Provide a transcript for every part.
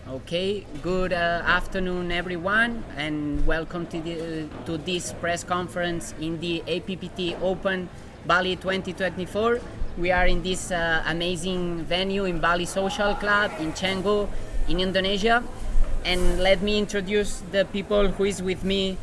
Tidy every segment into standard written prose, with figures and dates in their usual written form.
Okay, good afternoon, everyone, and welcome to this press conference in the APPT Open Bali 2024. We are in this amazing venue in Bali Social Club in Canggu, in Indonesia. And let me introduce the people who is with me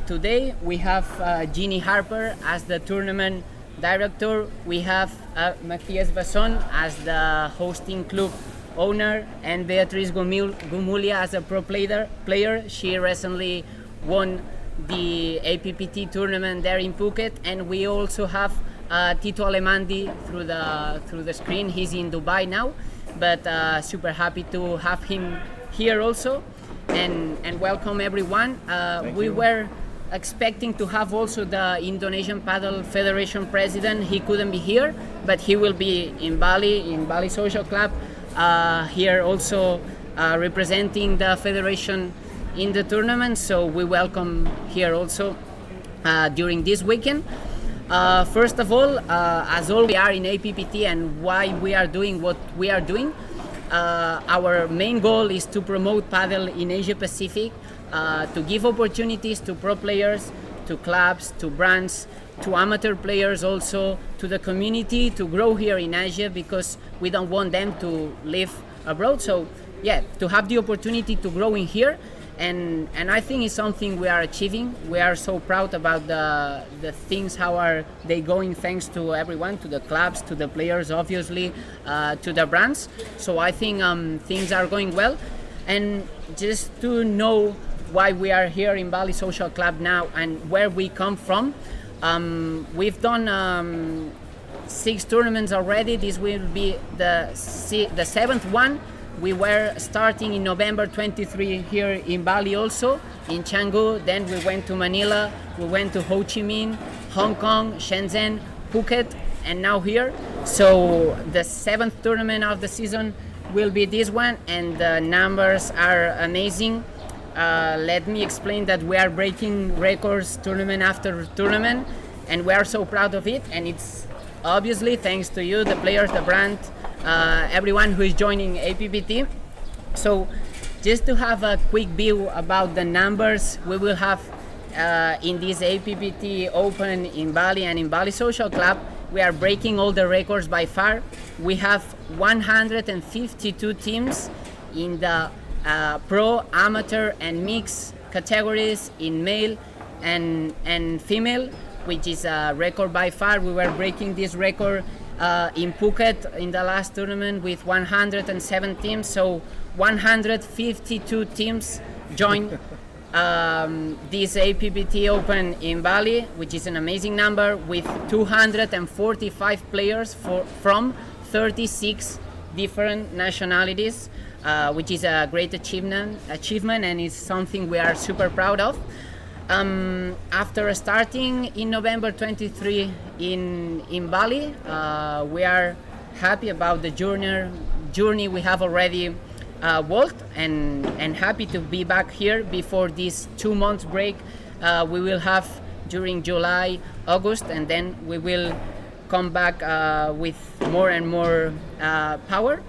today. We have Jeannie Harper as the tournament director. We have Matthias Basson as the hosting club owner, and Beatriz Gumulia as a pro player. She recently won the APPT tournament there in Phuket, and we also have Tito Alandi through the screen. He's in Dubai now, but super happy to have him here also, and welcome everyone. We were expecting to have also the Indonesian Padel Federation president. He couldn't be here, but he will be in Bali Social Club. Here also representing the federation in the tournament, so we welcome here also during this weekend. First of all, as always, we are in APPT, and why we are doing what we are doing. Our main goal is to promote Padel in Asia Pacific, to give opportunities to pro players, to clubs, to brands, to amateur players, also to the community to grow here in Asia, because we don't want them to live abroad. So yeah, to have the opportunity to grow in here, and I think it's something we are achieving. We are so proud about the things, how are they going, thanks to everyone, to the clubs, to the players, obviously, to the brands. So I think things are going well. And just to know why we are here in Bali Social Club now and where we come from, we've done 6 tournaments already. This will be the 7th one. We were starting in November 23 here in Bali, also in Canggu. Then we went to Manila, we went to HoChiMinh, Hong Kong, Shenzen, Phuket, and now here. So the 7th tournament of the season will be this one, and the numbers are amazing. Let me explain that we are breaking records tournament after tournament, and we are so proud of it. And it's obviously thanks to you, the players, the brand, everyone who is joining APPT. So just to have a quick view about the numbers we will have in this APPT Open in Bali and in Bali Social Club, we are breaking all the records by far. We have 152 teams in the pro, amateur, and mixed categories in male and female, which is a record by far. We were breaking this record in Phuket in the last tournament with 107 teams. So 152 teams joined this APPT Open in Bali, which is an amazing number, with 245 players from 36 different nationalities, which is a great achievement, and is something we are super proud of. After starting in November 23 in Bali, we are happy about the journey we have already walked, and happy to be back here before this 2 months break we will have during July, August, and then we will come back with more and more power.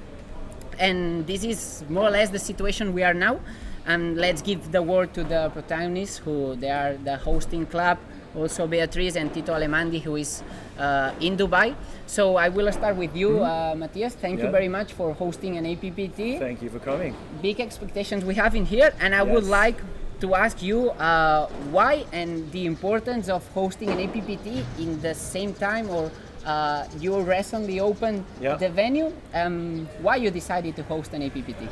And this is more or less the situation we are now. And let's give the word to the protagonists, who they are the hosting club, also Beatriz and Tito Alandi, who is in Dubai. So I will start with you, Matthias. Thank you very much for hosting an APPT. Thank you for coming. Big expectations we have in here, and I would like to ask you why and the importance of hosting an APPT in the same time, or you recently opened the venue. Why you decided to host an APPT?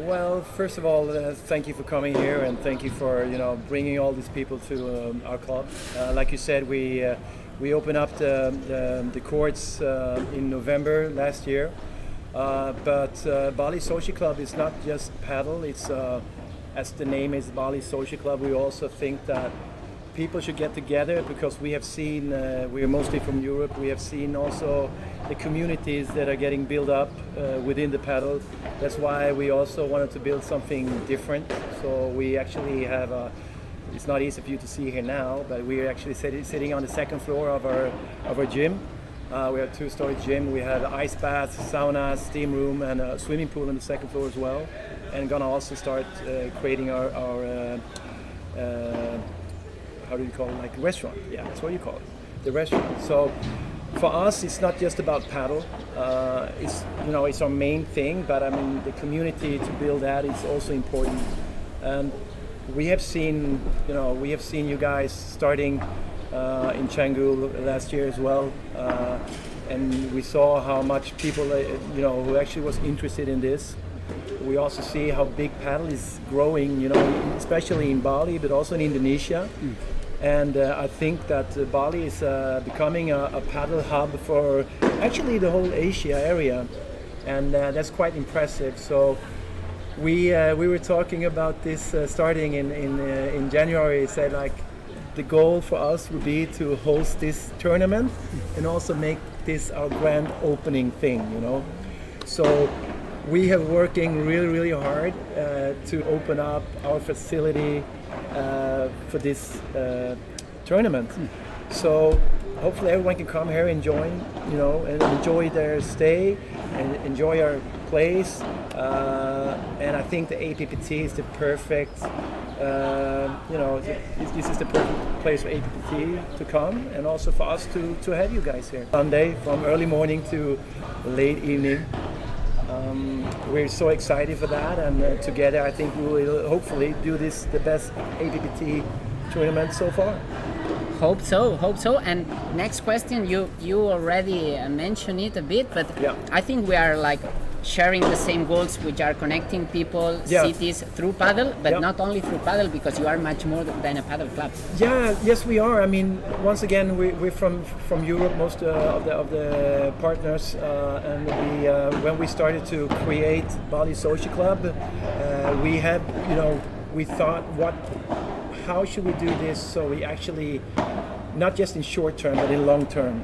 Well, first of all, thank you for coming here, and thank you for bringing all these people to our club. Like you said, we opened up the courts in November last year, but Bali Social Club is not just paddle. It's as the name is, Bali Social Club. We also think that people should get together, because we have seen, we're mostly from Europe, we have seen also the communities that are getting built up within the paddle. That's why we also wanted to build something different. So we actually have it's not easy for you to see here now, but we're actually sitting on the second floor of our gym. We have a 2-story gym. We have ice baths, sauna, steam room, and a swimming pool on the second floor as well. And gonna also start creating our how do you call it? Like restaurant? Yeah, that's what you call it, the restaurant. So for us, it's not just about paddle. It's our main thing, but I mean the community to build that is also important. And we have seen you guys starting in Canggu last year as well, and we saw how much people who actually was interested in this. We also see how big paddle is growing, especially in Bali, but also in Indonesia. And I think that Bali is becoming a paddle hub for actually the whole Asia area, and that's quite impressive. So we were talking about this starting in January. Said like the goal for us would be to host this tournament and also make this our grand opening thing. So we have working really, really hard to open up our facility for this tournament. So hopefully everyone can come here and join, and enjoy their stay and enjoy our place. And I think the APPT is the perfect, this is the perfect place for APPT to come, and also for us to have you guys here. Sunday from early morning to late evening. We're so excited for that, and together I think we will hopefully do this the best APPT tournament so far. Hope so. And next question, you already mentioned it a bit, but yeah. I think we are like sharing the same goals, which are connecting people, cities through paddle, but not only through paddle, because you are much more than a paddle club. Yes, we are. I mean, once again, we're from Europe, most of the partners, and when we started to create Bali Social Club, we thought, how should we do this so we actually, not just in short term, but in long term,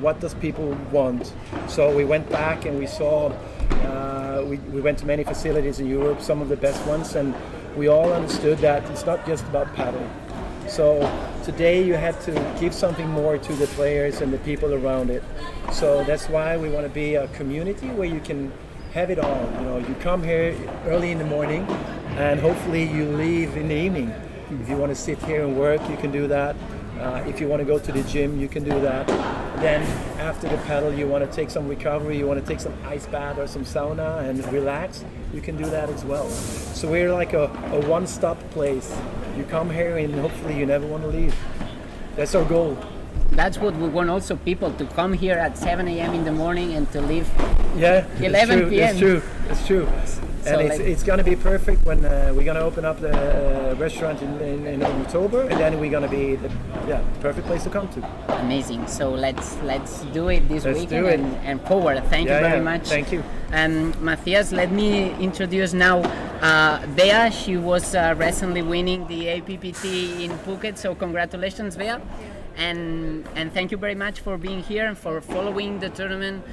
what does people want? So we went back and we saw, we went to many facilities in Europe, some of the best ones, and we all understood that it's not just about paddle. So today you have to give something more to the players and the people around it. So that's why we want to be a community where you can have it all. You come here early in the morning and hopefully you leave in the evening. If you want to sit here and work, you can do that. If you want to go to the gym, you can do that. Then after the paddle, you want to take some recovery, you want to take some ice bath or some sauna and relax, you can do that as well. So we're like a one-stop place. You come here and hopefully you never want to leave. That's our goal. That's what we want also, people to come here at 7 a.m. in the morning and to leave 11 p.m. It's true. And it's going to be perfect when we're going to open up the restaurant in October, and then we're going to be the perfect place to come to. Amazing. So let's do it this weekend and forward. Thank you very much. Thank you. Matthias, let me introduce now Bea. She was recently winning the APPT in Phuket, so congratulations, Bea. And thank you very much for being here and for following the tournament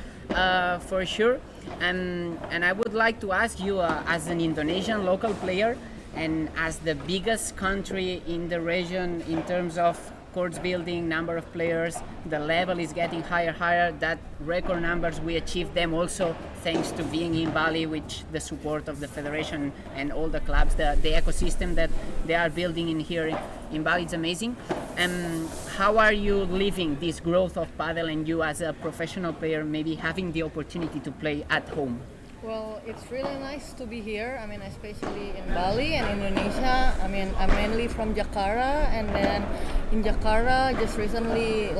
for sure. And I would like to ask you, as an Indonesian local player and as the biggest country in the region in terms of courts building, number of players, the level is getting higher. That record numbers, we achieved them also thanks to being in Bali, with the support of the federation and all the clubs. The ecosystem that they are building in here in Bali is amazing. And how are you living this growth of padel, and you as a professional player maybe having the opportunity to play at home? Well, it's really nice to be here. I mean, especially in Bali and Indonesia. I mean, I'm mainly from Jakarta, and then in Jakarta, just recently,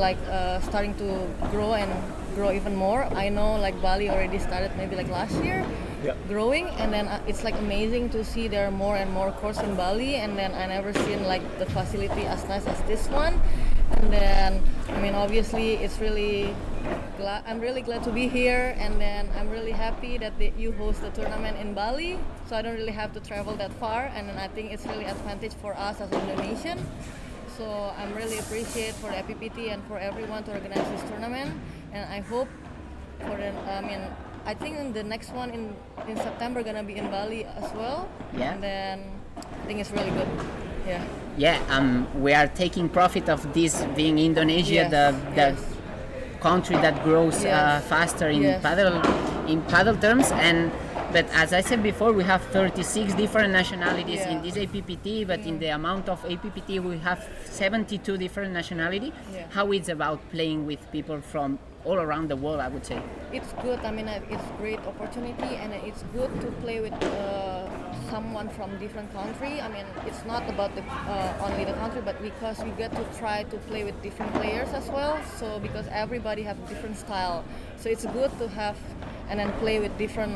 starting to grow even more. I know, Bali already started maybe last year, growing, and then it's amazing to see there are more and more courts in Bali, and then I never seen the facility as nice as this one. And then, I mean, obviously, it's really I'm really glad to be here, and then I'm really happy that you host the tournament in Bali, so I don't really have to travel that far, and then I think it's really advantage for us as Indonesian. So I'm really appreciate for the APPT and for everyone to organize this tournament, and I hope I think the next one in September gonna be in Bali as well. Yeah. And then I think it's really good. Yeah. We are taking profit of this being Indonesia, Yes. country that grows Yes. faster in Yes. paddle terms. But as I said before, we have 36 different nationalities Yeah. in this APPT, but in the amount of APPT we have 72 different nationalities. Yeah. How it's about playing with people from all around the world, I would say. It's good. I mean, it's great opportunity, and it's good to play with someone from different country. I mean, it's not about only the country, but because we get to try to play with different players as well. So because everybody have different style, so it's good to have and then play with different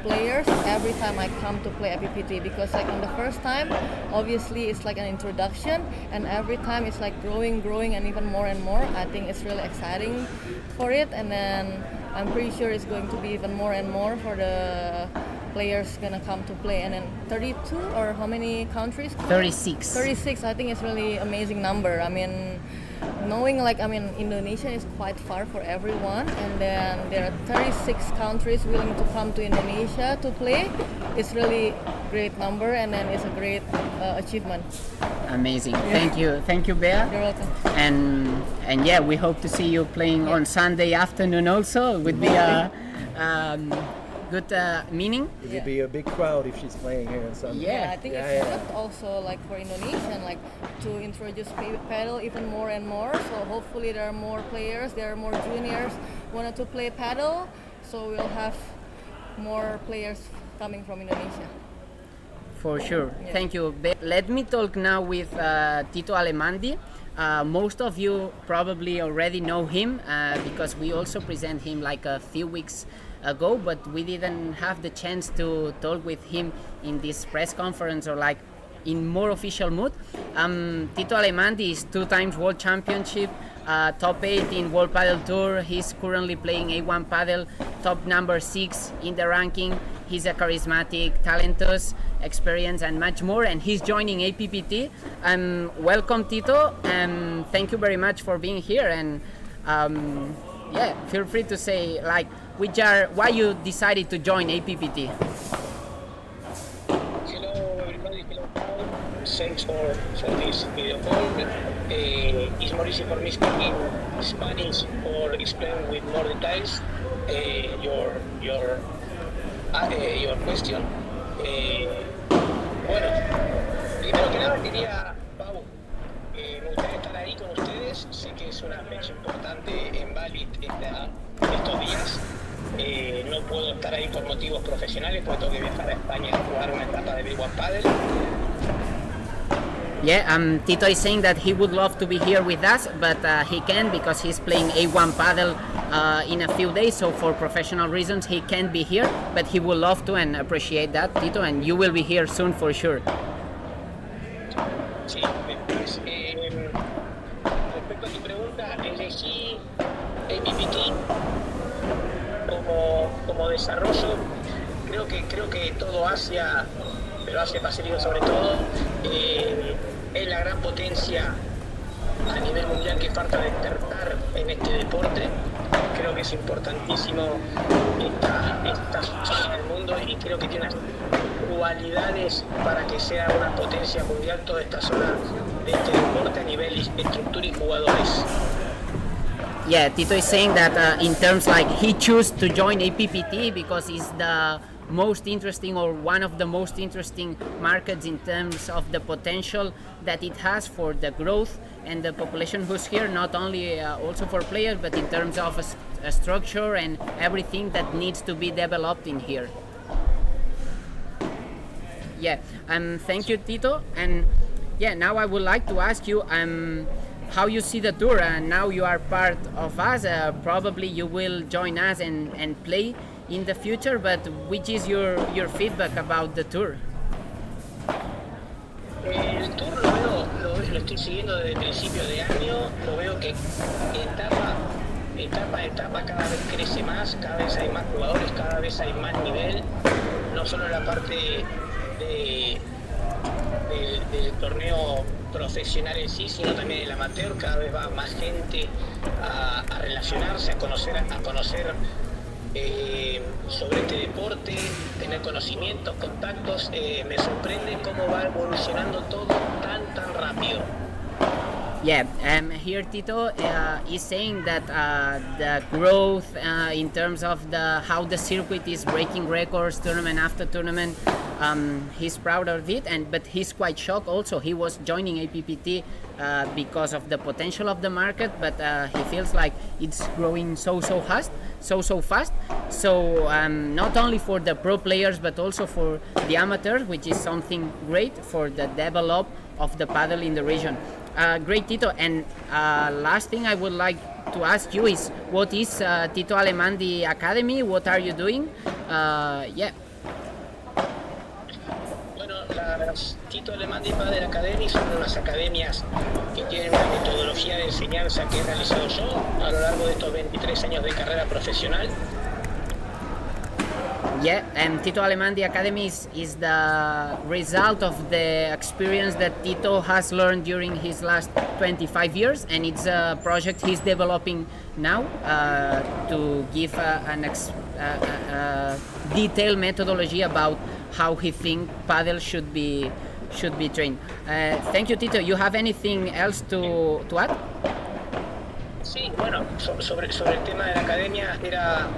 players every time I come to play APPT, because like on the first time, obviously it's like an introduction, and every time it's like growing and even more and more. I think it's really exciting for it, and then I'm pretty sure it's going to be even more and more for the players gonna come to play. And then 32 or how many countries? 36. 36. I think it's really amazing number. I mean, knowing Indonesia is quite far for everyone, and then there are 36 countries willing to come to Indonesia to play. It's really great number, and then it's a great achievement. Amazing. Thank you, Bea. You're welcome. And yeah, we hope to see you playing on Sunday afternoon also. It would be a good meaning. It would be a big crowd if she's playing here on Sunday. Yeah, I think it's good also like for Indonesian, like to introduce paddle even more and more. So hopefully there are more players, there are more juniors wanted to play paddle. So we'll have more players coming from Indonesia. For sure. Yeah. Thank you. Let me talk now with Tito Alandi. Most of you probably already know him because we also present him like a few weeks ago, but we didn't have the chance to talk with him in this press conference or like in more official mood. Tito Alandi is 2 times world championship, top 8 in World Padel Tour. He's currently playing A1 Padel, top number 6 in the ranking. He's a charismatic, talented, experienced, and much more. And he's joining APPT. Welcome, Tito, and thank you very much for being here. And yeah, feel free to say like why you decided to join APPT. Hello everybody, hello Paul. Thanks for this video call. It's more easy for me speaking Spanish or explain with more details your question. Bueno, primero que nada quería, Pau, me gustaría estar ahí con ustedes. Sé que es una fecha importante en Bali estos días. No puedo estar ahí por motivos profesionales porque tengo que viajar a España a jugar una etapa de A1 Padel. Yeah, Tito is saying that he would love to be here with us, but he can't because he's playing A1 Padel in a few days, so for professional reasons he can't be here, but he would love to and appreciate that, Tito, and you will be here soon for sure. Sí, pues, respecto a tu pregunta, elegí APPT como desarrollo. Creo que todo Asia, pero Asia Pacífico sobre todo, es la gran potencia a nivel mundial que falta despertar en este deporte. Creo que es importantísimo esta zona del mundo y creo que tiene unas cualidades para que sea una potencia mundial toda esta zona de este deporte a nivel estructura y jugadores. Yeah, Tito is saying that in terms like he chose to join APPT because it's the most interesting or one of the most interesting markets in terms of the potential that it has for the growth and the population who's here, not only also for players, but in terms of a structure and everything that needs to be developed in here. Yeah, thank you, Tito. And yeah, now I would like to ask you how you see the tour. And now you are part of us. Probably you will join us and play in the future, but which is your feedback about the tour? El tour lo estoy siguiendo desde principio de año, lo veo que etapa a etapa cada vez crece más, cada vez hay más jugadores, cada vez hay más nivel, no solo en la parte del torneo profesional en sí, sino también el amateur. Cada vez va más gente a relacionarse, a conocer sobre este deporte, tener conocimientos, contactos. Me sorprende cómo va evolucionando todo tan rápido. Yeah, here Tito is saying that the growth in terms of how the circuit is breaking records tournament after tournament, he's proud of it, but he's quite shocked also. He was joining APPT because of the potential of the market, but he feels like it's growing so fast. So not only for the pro players but also for the amateurs, which is something great for the develop of the paddle in the region. Great, Tito. And last thing I would like to ask you is, what is Tito Alandi Academy? What are you doing? Yeah. Bueno, las Tito Alandi Padel Academy son unas academias que tienen una metodología de enseñanza que he realizado yo a lo largo de estos 23 años de carrera profesional. Yeah, and Tito Alandi Academy is the result of the experience that Tito has learned during his last 25 years, and it's a project he's developing now to give a detailed methodology about how he thinks paddle should be trained. Thank you, Tito. You have anything else to add? Sí, bueno, sobre el tema de la academia era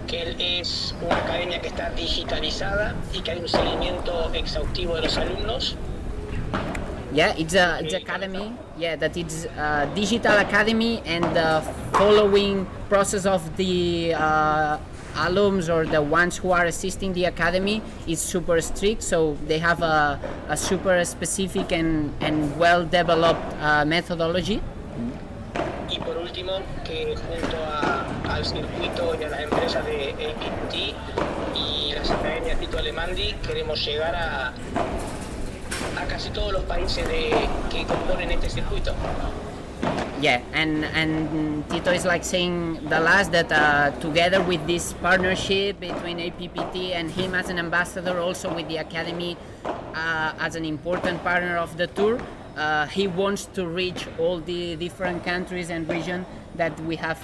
que él es una academia que está digitalizada y que hay un seguimiento exhaustivo de los alumnos. Yeah, it's a academy. Yeah, that it's a digital academy, and the following process of the alums or the ones who are assisting the academy is super strict. So they have a super specific and well developed methodology. Y por último, que junto al circuito y a las empresas de APPT y las academias Tito Alandi queremos llegar a casi todos los países que componen este circuito. Yeah, and Tito is like saying the last that together with this partnership between APPT and him as an ambassador, also with the academy as an important partner of the tour, he wants to reach all the different countries and regions that we have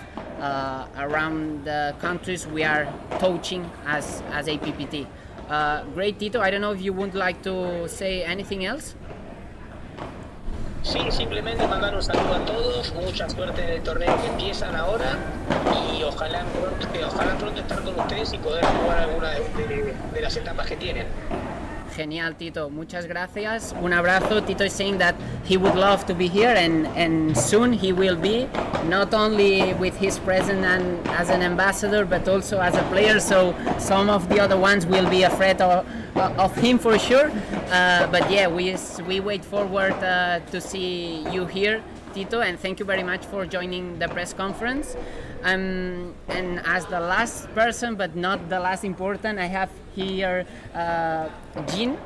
around the countries we are coaching as APPT. Great, Tito. I don't know if you would like to say anything else. Sí, simplemente mandar un saludo a todos, mucha suerte en el torneo que empiezan ahora y ojalá pronto estar con ustedes y poder jugar alguna de las etapas que tienen. Genial, Tito. Muchas gracias. Un abrazo. Tito is saying that he would love to be here, and soon he will be, not only with his presence and as an ambassador, but also as a player. So some of the other ones will be afraid of him for sure. But yeah, we wait forward to see you here, Tito, and thank you very much for joining the press conference. And as the last person, but not the last important, I have here Jin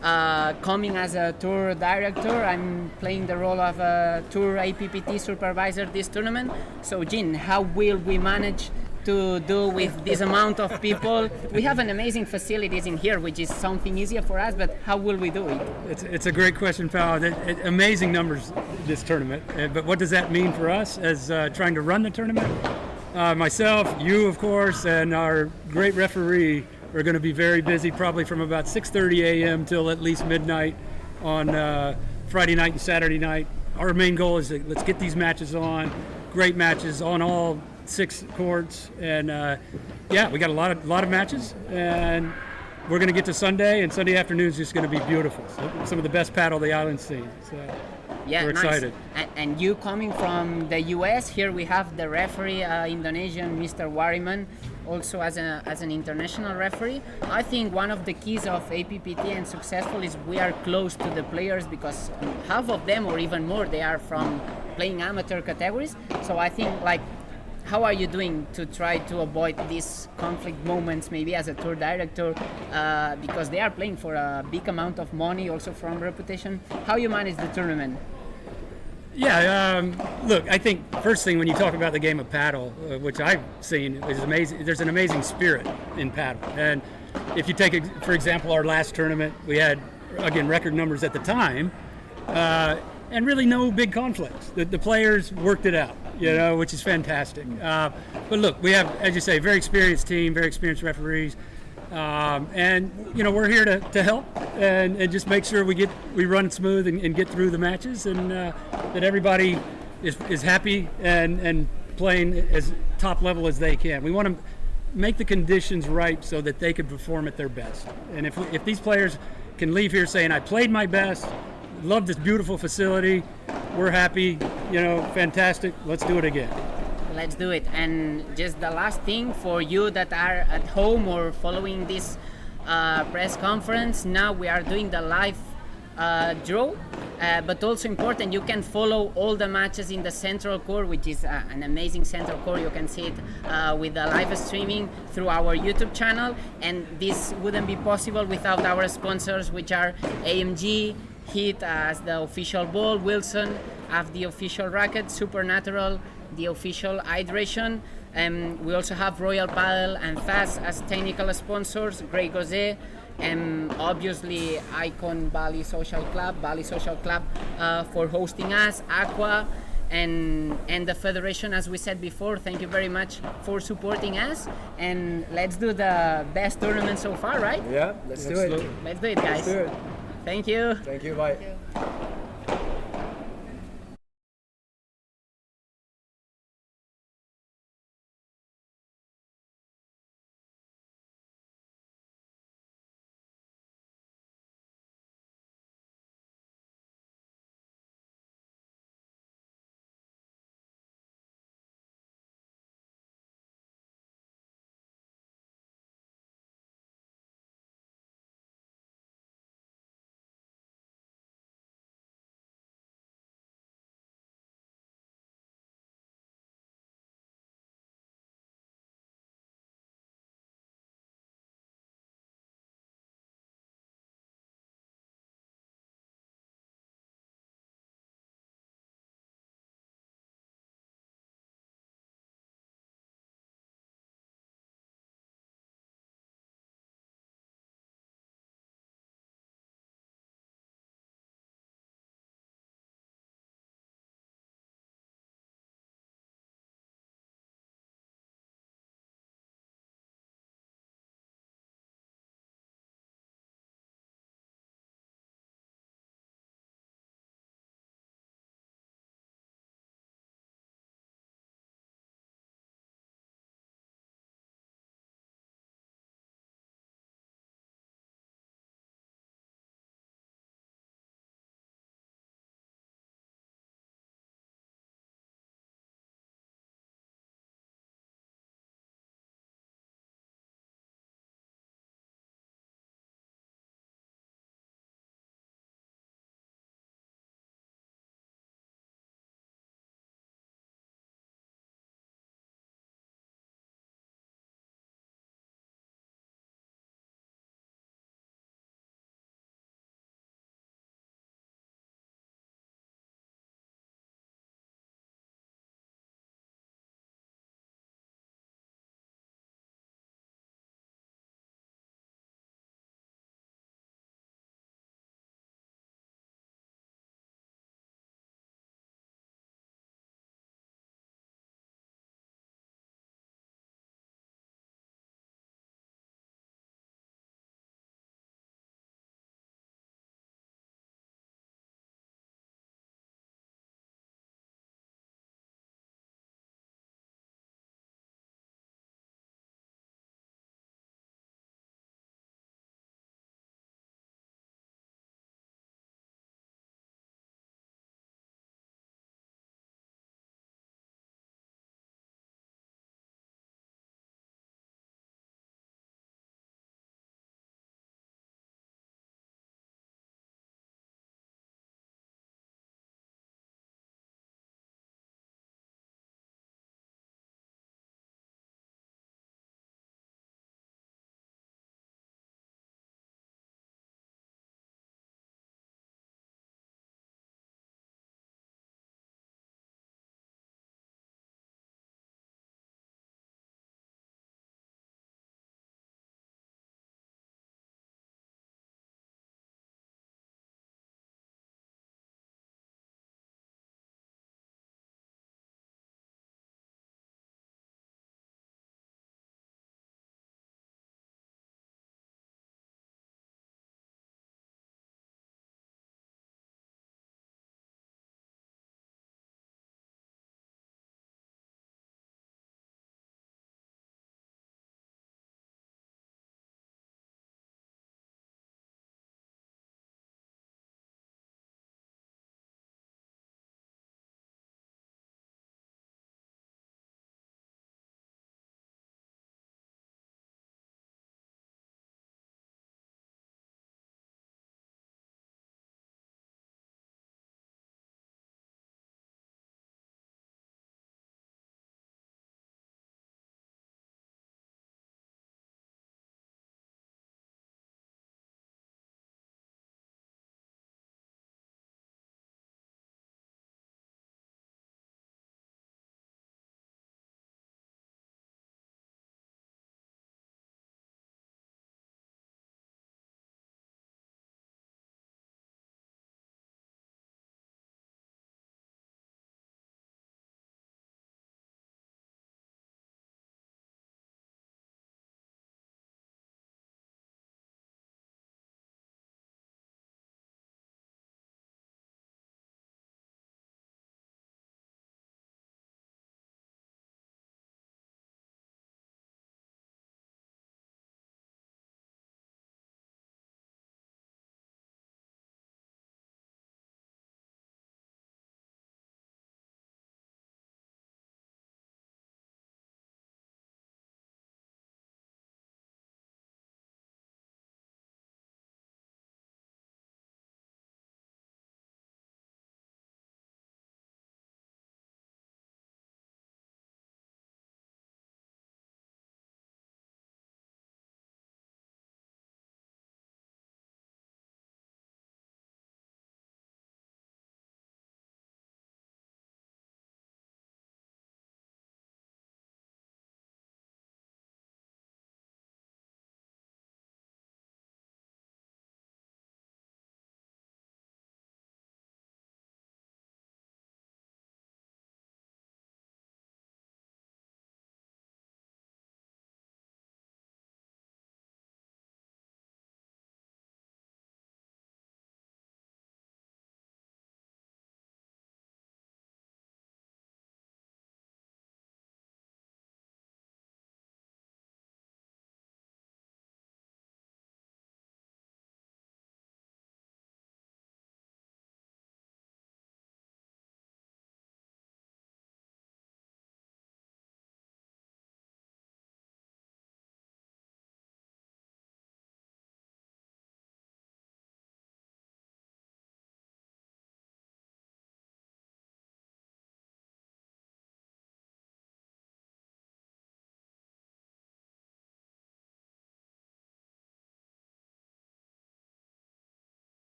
coming as a tour director. I'm playing the role of a tour APPT supervisor this tournament. So Jin, how will we manage to do with this amount of people? We have an amazing facilities in here, which is something easier for us, but how will we do it? It's a great question, Pao. Amazing numbers this tournament, but what does that mean for us as trying to run the tournament? Myself, you of course, and our great referee are going to be very busy, probably from about 6:30 a.m. till at least midnight on Friday night and Saturday night. Our main goal is let's get these matches on, great matches on all 6 courts, and yeah, we got a lot of matches, and we're going to get to Sunday, and Sunday afternoon is just going to be beautiful. So, some of the best paddle the island's seen. So yeah, we're excited. Nice. And you coming from the US, here we have the referee, Indonesian, Mr. Wariman, also as an international referee. I think one of the keys of APPT and successful is we are close to the players, because half of them or even more, they are from playing amateur categories. So I think, like, how are you doing to try to avoid these conflict moments, maybe as a tour director, because they are playing for a big amount of money, also from reputation? How you manage the tournament? Yeah, look, I think first thing when you talk about the game of paddle, which I've seen is amazing, there's an amazing spirit in paddle. And if you take, for example, our last tournament, we had, again, record numbers at the time, and really no big conflicts. The players worked it out, you know, which is fantastic. But look, we have, as you say, very experienced team, very experienced referees. And we're here to help and just make sure we run smooth and get through the matches, and that everybody is happy and playing as top level as they can. We want to make the conditions right so that they can perform at their best. And if these players can leave here saying, I played my best, love this beautiful facility, we're happy, fantastic, let's do it again. Let's do it. And just the last thing for you that are at home or following this press conference, now we are doing the live draw, but also important, you can follow all the matches in the central core, which is an amazing central core. You can see it with the live streaming through our YouTube channel, and this wouldn't be possible without our sponsors, which are AMG, Hit as the official ball, Wilson as the official racket, Supernatural the official hydration. We also have Royal Padel and Thas as technical sponsors, Grey Gose, and obviously Icon Bali Social Club for hosting us, Aqua, and the Federation, as we said before. Thank you very much for supporting us, and let's do the best tournament so far, right? Yeah, let's do it. Let's do it, guys. Let's do it. Thank you. Thank you, bye. Thank you.